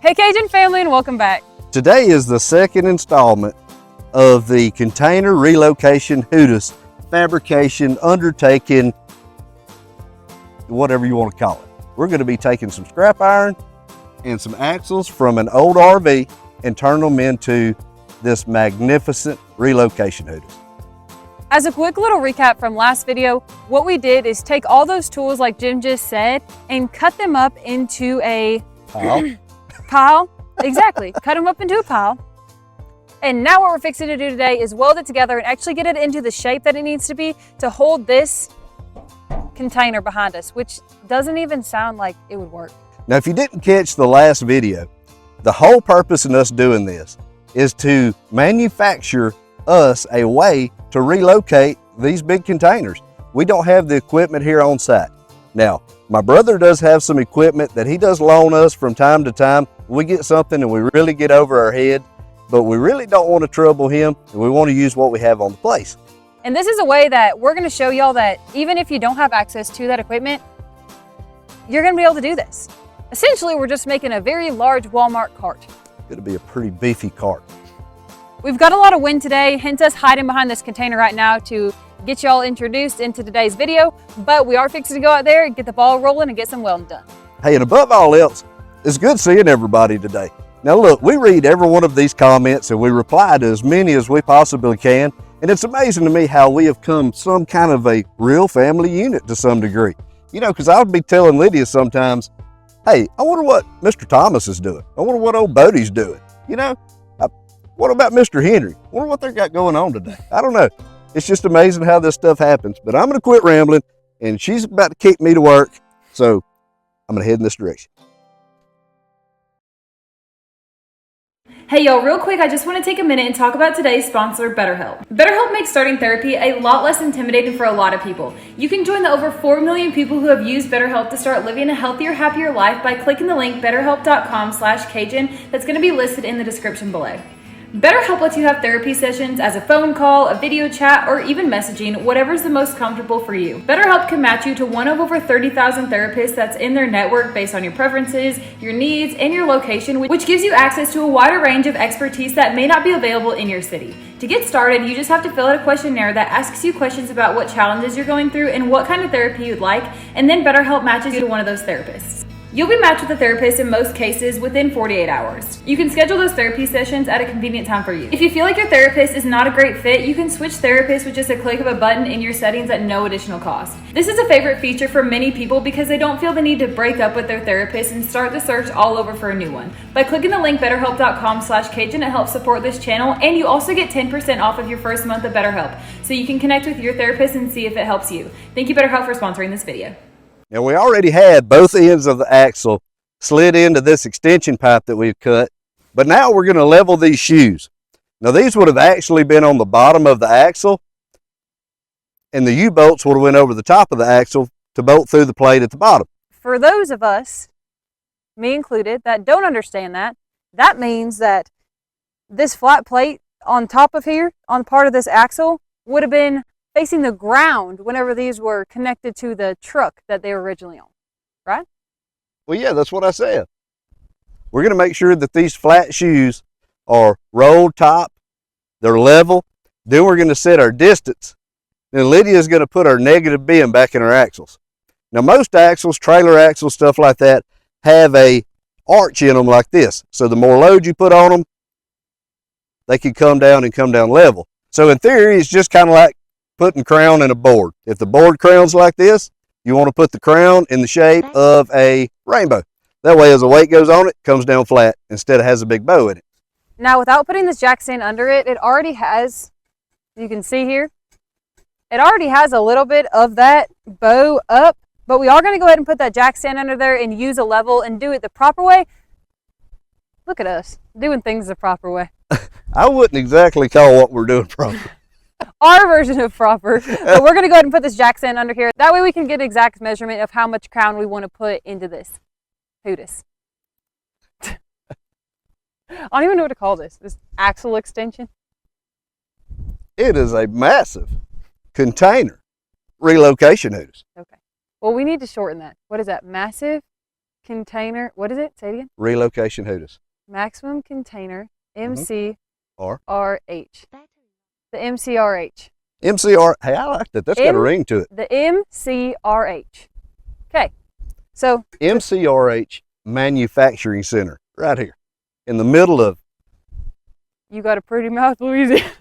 Hey Cajun family, and welcome back. Today is the second installment of the container relocation Hooters fabrication undertaking, whatever you want to call it. We're going to be taking some scrap iron and some axles from an old RV and turn them into this magnificent relocation Hooters. As a quick little recap from last video, what we did is take all those tools like Jim just said and cut them up into a pile. Exactly, cut them up into a pile. And now what we're fixing to do today is weld it together and actually get it into the shape that it needs to be to hold this container behind us, which doesn't even sound like it would work. Now, if you didn't catch the last video, the whole purpose in us doing this is to manufacture us a way to relocate these big containers. We don't have the equipment here on site. Now, my brother does have some equipment that he does loan us from time to time. We get something and we really get over our head, but we really don't want to trouble him, and we want to use what we have on the place. And this is a way that we're going to show y'all that even if you don't have access to that equipment, you're going to be able to do this. Essentially, we're just making a very large Walmart cart. It'll be a pretty beefy cart. We've got a lot of wind today, hence us hiding behind this container right now to get y'all introduced into today's video, but we are fixing to go out there and get the ball rolling and get some welding done. Hey, and above all else, it's good seeing everybody today. Now look, we read every one of these comments and we reply to as many as we possibly can, and it's amazing to me how we have come some kind of a real family unit to some degree. You know, because I would be telling Lydia sometimes, hey, I wonder what Mr. Thomas is doing. I wonder what old Bodie's doing. You know, what about Mr. Henry? I wonder what they got going on today. I don't know. It's just amazing how this stuff happens. But I'm going to quit rambling, and she's about to kick me to work, so I'm going to head in this direction. Hey y'all, real quick, I just want to take a minute and talk about today's sponsor, BetterHelp. BetterHelp makes starting therapy a lot less intimidating for a lot of people. You can join the over 4 million people who have used BetterHelp to start living a healthier, happier life by clicking the link betterhelp.com/Cajun that's going to be listed in the description below. BetterHelp lets you have therapy sessions as a phone call, a video chat, or even messaging, whatever's the most comfortable for you. BetterHelp can match you to one of over 30,000 therapists that's in their network based on your preferences, your needs, and your location, which gives you access to a wider range of expertise that may not be available in your city. To get started, you just have to fill out a questionnaire that asks you questions about what challenges you're going through and what kind of therapy you'd like, and then BetterHelp matches you to one of those therapists. You'll be matched with a therapist in most cases within 48 hours. You can schedule those therapy sessions at a convenient time for you. If you feel like your therapist is not a great fit, you can switch therapists with just a click of a button in your settings at no additional cost. This is a favorite feature for many people because they don't feel the need to break up with their therapist and start the search all over for a new one. By clicking the link betterhelp.com/Cajun, it helps support this channel, and you also get 10% off of your first month of BetterHelp, so you can connect with your therapist and see if it helps you. Thank you, BetterHelp, for sponsoring this video. Now, we already had both ends of the axle slid into this extension pipe that we've cut, but now we're going to level these shoes. Now, these would have actually been on the bottom of the axle, and the U-bolts would have went over the top of the axle to bolt through the plate at the bottom. For those of us, me included, that don't understand that, that means that this flat plate on top of here, on part of this axle, would have been facing the ground whenever these were connected to the truck that they were originally on, right? Well, yeah, that's what I said. We're going to make sure that these flat shoes are rolled top, they're level. Then we're going to set our distance. Then Lydia's going to put our negative bend back in our axles. Now, most axles, trailer axles, stuff like that, have a arch in them like this. So the more load you put on them, they can come down and come down level. So in theory, it's just kind of like putting crown in a board. If the board crown's like this, you want to put the crown in the shape of a rainbow. That way, as the weight goes on it, it comes down flat instead of has a big bow in it. Now, without putting this jack stand under it, it already has, you can see here, it already has a little bit of that bow up, but we are going to go ahead and put that jack stand under there and use a level and do it the proper way. Look at us, doing things the proper way. I wouldn't exactly call what we're doing proper. Our version of proper. But we're going to go ahead and put this jack stand under here. That way we can get exact measurement of how much crown we want to put into this Hooters. I don't even know what to call this axle extension. It is a massive container relocation Hooters. Okay. Well, we need to shorten that. What is that? Massive container, what is it? Say it again. Relocation Hooters. Maximum container, Or MCRH. The MCRH. MCR. Hey, I like that. That's got a ring to it. The MCRH. Okay. So MCRH Manufacturing Center, right here, in the middle of. you got a pretty mouth, Louisiana.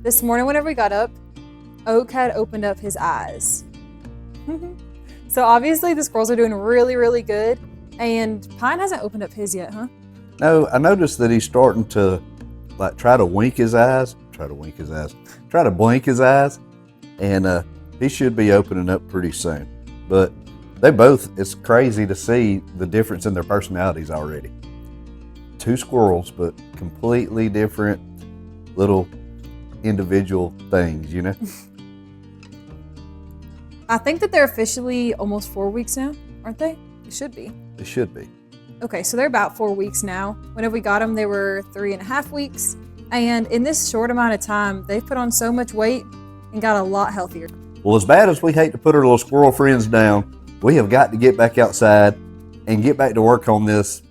This morning whenever we got up, Oak had opened up his eyes. So obviously the squirrels are doing really, really good. And Pine hasn't opened up his yet, huh? No, I noticed that he's starting to like try to blink his eyes, and he should be opening up pretty soon. But it's crazy to see the difference in their personalities already. Two squirrels, but completely different little individual things, you know? I think that they're officially almost 4 weeks now, aren't they? They should be. They should be. Okay, so they're about 4 weeks now. Whenever we got them, they were 3.5 weeks. And in this short amount of time, they've put on so much weight and got a lot healthier. Well, as bad as we hate to put our little squirrel friends down, we have got to get back outside and get back to work on this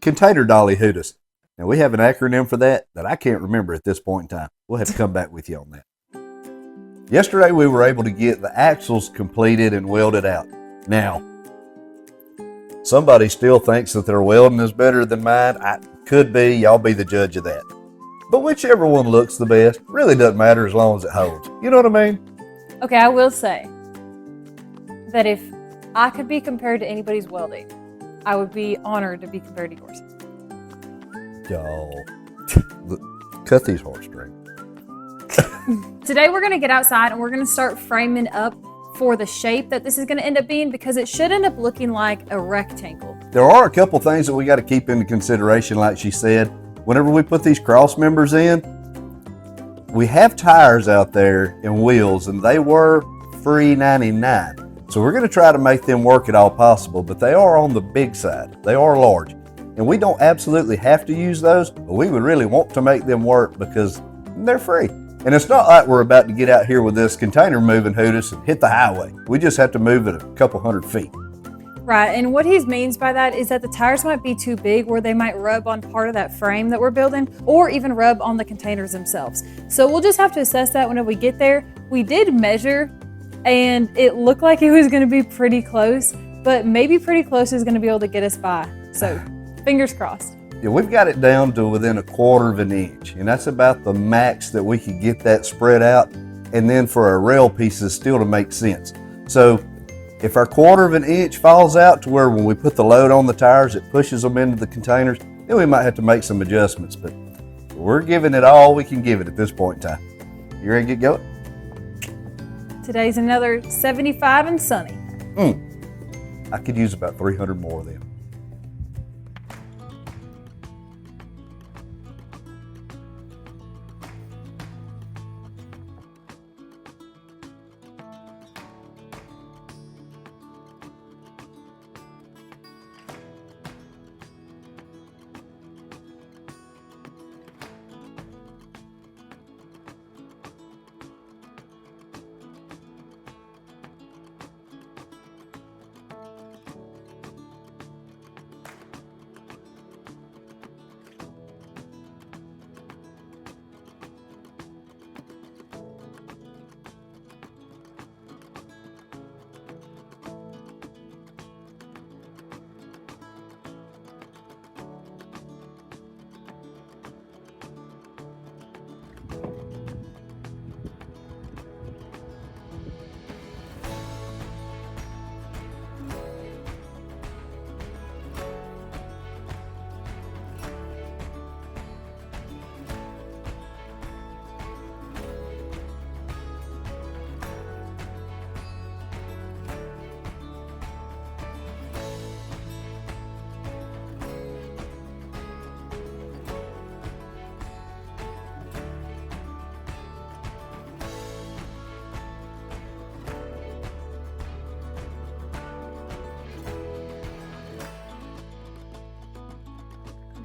container dolly hootis. Now, we have an acronym for that I can't remember at this point in time. We'll have to come back with you on that. Yesterday, we were able to get the axles completed and welded out. Now, somebody still thinks that their welding is better than mine. Could be. Y'all be the judge of that. But whichever one looks the best really doesn't matter as long as it holds. You know what I mean? Okay, I will say that if I could be compared to anybody's welding, I would be honored to be compared to yours. Y'all, cut these heartstrings. Today we're going to get outside and we're going to start framing up for the shape that this is going to end up being, because it should end up looking like a rectangle. There are a couple things that we got to keep into consideration, like she said. Whenever we put these cross members in, we have tires out there and wheels, and they were $3.99. So we're going to try to make them work at all possible, but they are on the big side. They are large. And we don't absolutely have to use those, but we would really want to make them work because they're free. And it's not like we're about to get out here with this container moving hootis and hit the highway. We just have to move it a couple 100 feet. Right, and what he means by that is that the tires might be too big where they might rub on part of that frame that we're building, or even rub on the containers themselves. So we'll just have to assess that whenever we get there. We did measure, and it looked like it was going to be pretty close, but maybe pretty close is going to be able to get us by. So fingers crossed. Yeah, we've got it down to within 1/4 of an inch, and that's about the max that we could get that spread out, and then for our rail pieces still to make sense. So if our 1/4 of an inch falls out to where when we put the load on the tires, it pushes them into the containers, then we might have to make some adjustments, but we're giving it all we can give it at this point in time. You ready to get going? Today's another 75 and sunny. I could use about 300 more of them.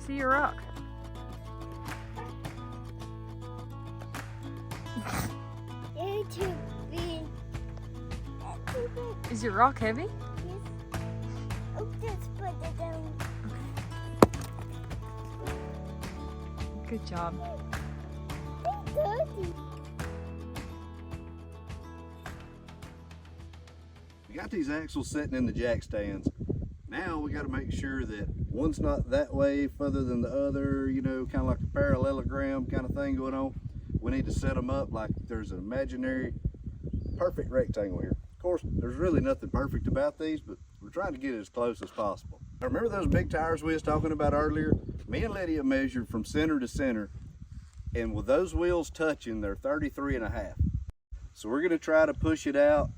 See your rock. They're too big. Is your rock heavy? Yes. Oh, just put it down. Good job. Dirty. We got these axles sitting in the jack stands. Now we got to make sure that one's not that way further than the other, you know, kind of like a parallelogram kind of thing going on. we need to set them up like there's an imaginary perfect rectangle here. Of course, there's really nothing perfect about these, but we're trying to get it as close as possible. Now, remember those big tires we was talking about earlier? Me and Lydia measured from center to center, and with those wheels touching, they're 33.5. So we're gonna try to push it out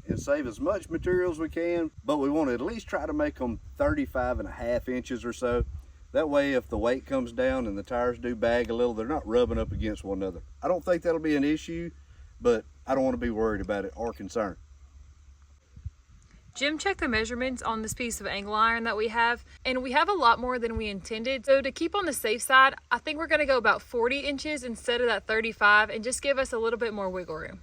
and save as much material as we can, but we want to at least try to make them 35.5 inches or so. That way, if the weight comes down and the tires do bag a little, they're not rubbing up against one another. I don't think that'll be an issue, but I don't want to be worried about it or concerned. Jim checked the measurements on this piece of angle iron that we have, and we have a lot more than we intended. So to keep on the safe side, I think we're gonna go about 40 inches instead of that 35 and just give us a little bit more wiggle room.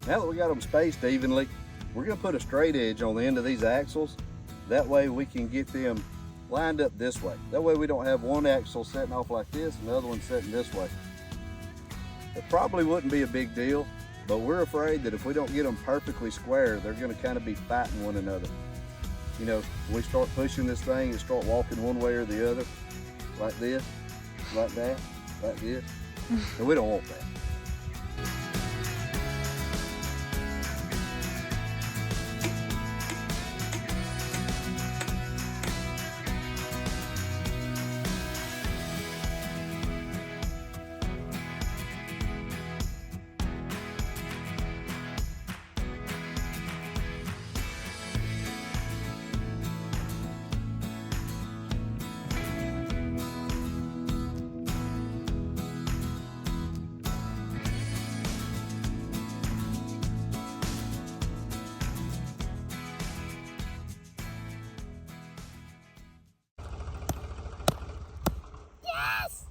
Now that we got them spaced evenly, we're gonna put a straight edge on the end of these axles. That way we can get them lined up this way. That way we don't have one axle setting off like this and the other one setting this way. It probably wouldn't be a big deal, but we're afraid that if we don't get them perfectly square, they're gonna kind of be fighting one another. You know, we start pushing this thing and start walking one way or the other, like this, like that, like this, and we don't want that. Yes!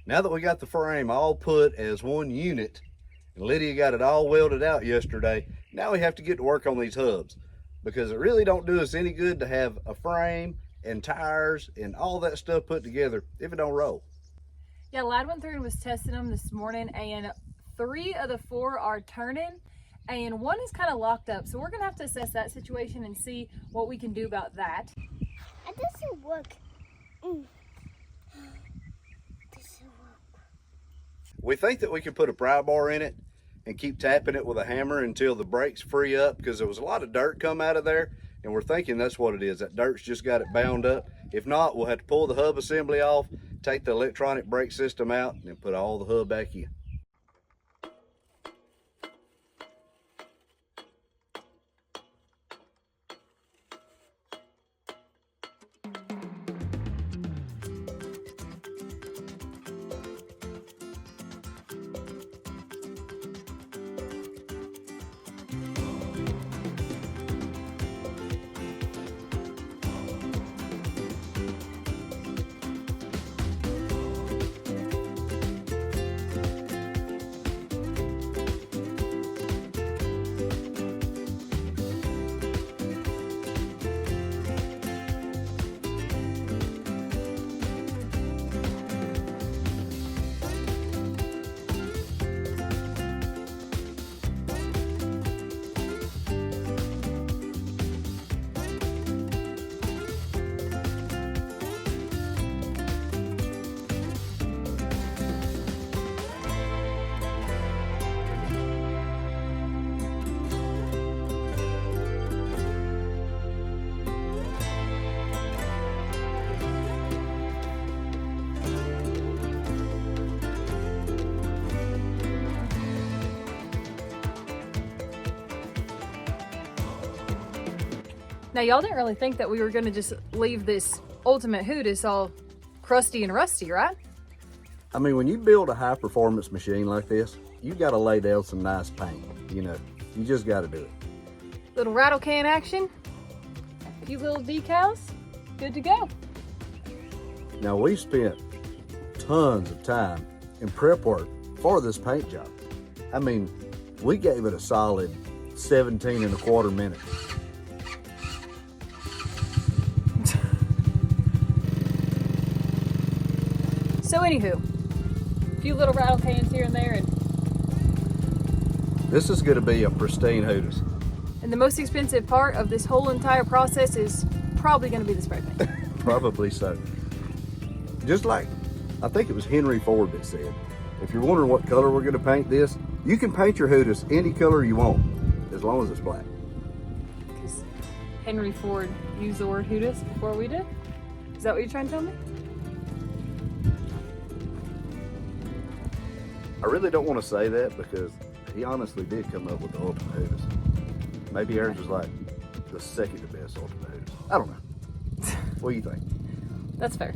Now that we got the frame all put as one unit, and Lydia got it all welded out yesterday, now we have to get to work on these hubs, because it really don't do us any good to have a frame and tires and all that stuff put together if it don't roll. Yeah, Lad went through and was testing them this morning, and 3 of the 4 are turning and 1 is kind of locked up. So we're gonna have to assess that situation and see what we can do about that. It doesn't work. We think that we could put a pry bar in it and keep tapping it with a hammer until the brakes free up, because there was a lot of dirt come out of there and we're thinking that's what it is. That dirt's just got it bound up. If not, we'll have to pull the hub assembly off, take the electronic brake system out, and then put all the hub back in. Now, y'all didn't really think that we were gonna just leave this ultimate Hootis all crusty and rusty, right? I mean, when you build a high performance machine like this, you got to lay down some nice paint. You know, you just got to do it. Little rattle can action, a few little decals, good to go. Now, we spent tons of time in prep work for this paint job. I mean, we gave it a solid 17 and a quarter minutes. So anywho, a few little rattle cans here and there, and This is going to be a pristine Hootis. the most expensive part of this whole entire process is probably gonna be the spray paint. Probably so. Just like, I think it was Henry Ford that said, if you're wondering what color we're going to paint this, you can paint your Hootis any color you want, as long as it's black. Because Henry Ford used the word Hootis before we did? Is that what you're trying to tell me? I really don't want to say that because he honestly did come up with the ultimate Hootis. Maybe ours was like the second to best ultimate Hootis. I don't know. What do you think? That's fair.